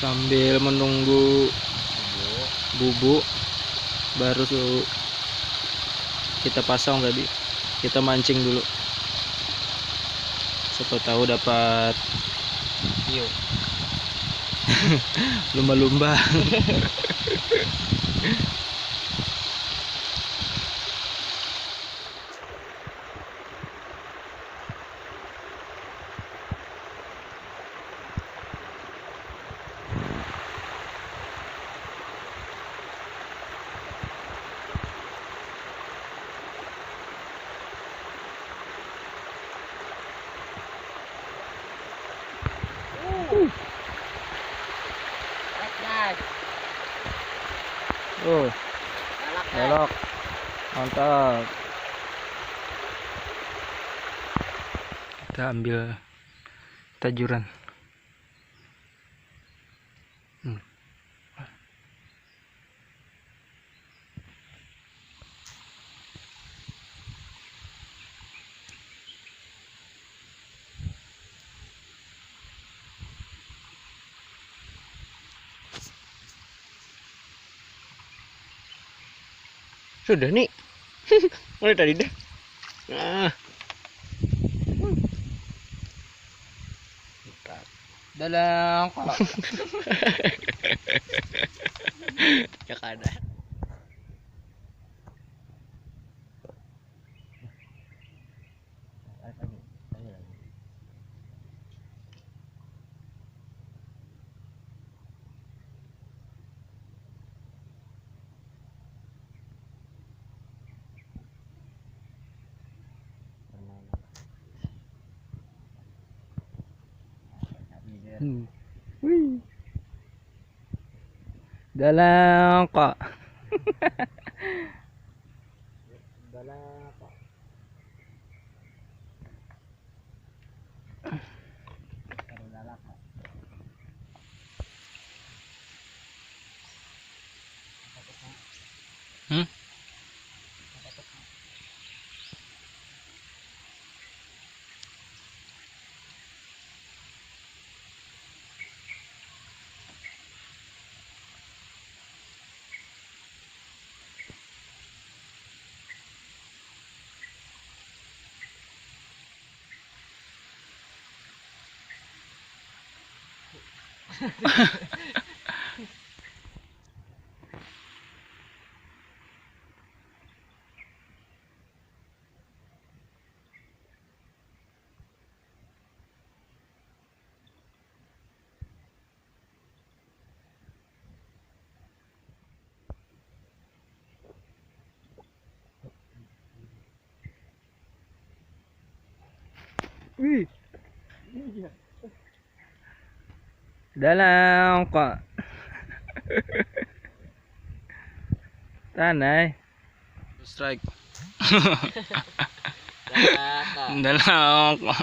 sambil menunggu bubuk baru kita pasang. Tadi kita mancing dulu, siapa tahu dapat hiu. lumba-lumba. Belok, mantap. Kita ambil tajuran. Sudah nih. Mulai tadi dah. Nah. Dalam kok. Ya kada. Wih. Dalam kok. Dalam kok. Wih. Dalam kok. Tanai. Strike. Dalam kok.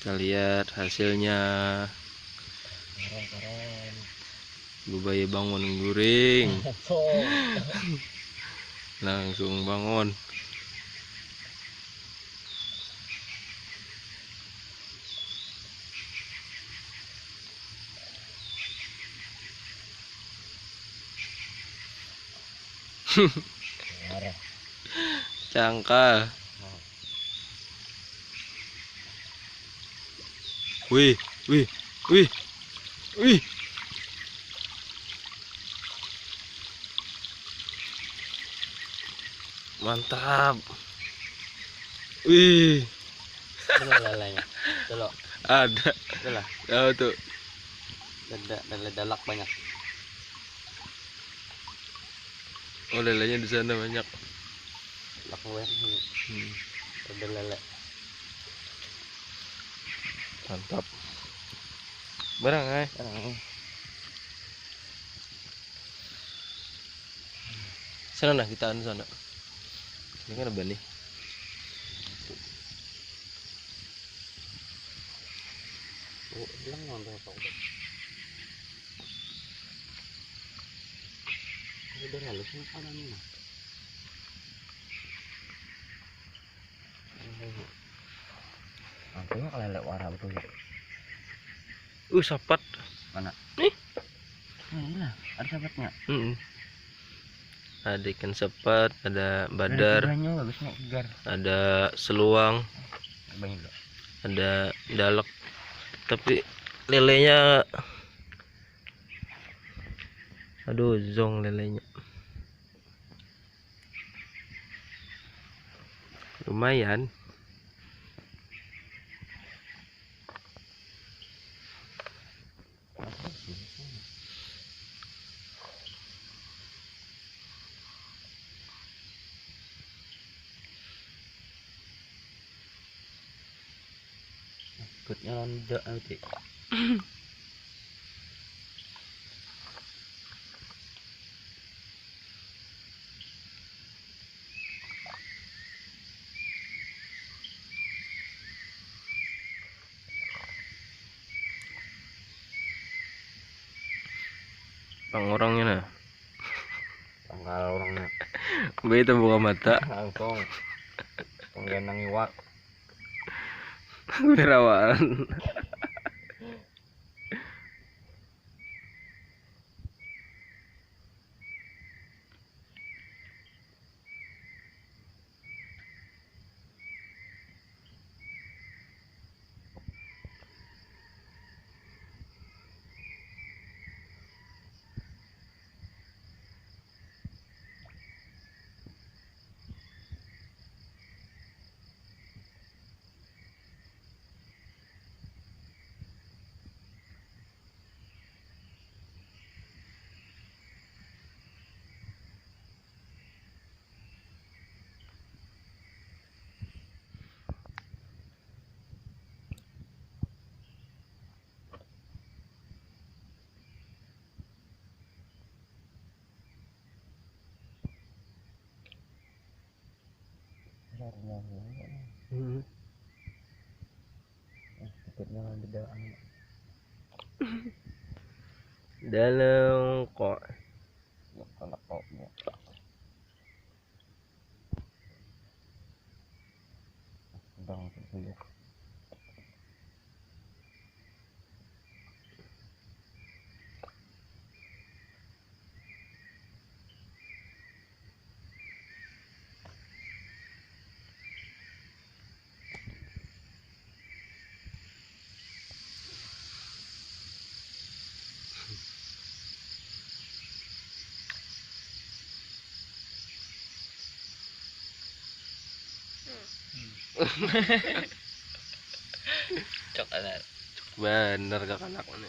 Kita lihat hasilnya. Keren. Bubaya bangun guring. Langsung bangun. Cangkal. Wih, wih, wih, wih. Mantap. Wih. Ini lalanya. Delok. Ada. Itulah. Tahu tuh. Dalak banyak. Oh, lelenya di sana banyak. Dalak banyak. Ada lele. Mantap. Barang ay. Sana na kita anu sana. Ini kan ada nih. Oh, bilang nonton apa udah. Udah halus makanan mah. Angkanya kelelek warna betul ya. Sapat. Mana? Nih. Nah, ada sahabatnya. Ada ikan sepat, ada badar, Bagusnya segar. ada seluang, Banyak gak? ada dalek. Tapi lelenya, aduh, zong lelenya. Lumayan. Ikutnya lonjak nanti. Orangnya nah. Tanggal orangnya. Beta buka mata. Langsung. Penggendang iwak. Berawan. Ikutnya beda. Dalam kok. Anak koknya. Sedang tuyuk. Cok ada. Bener gak anak mana.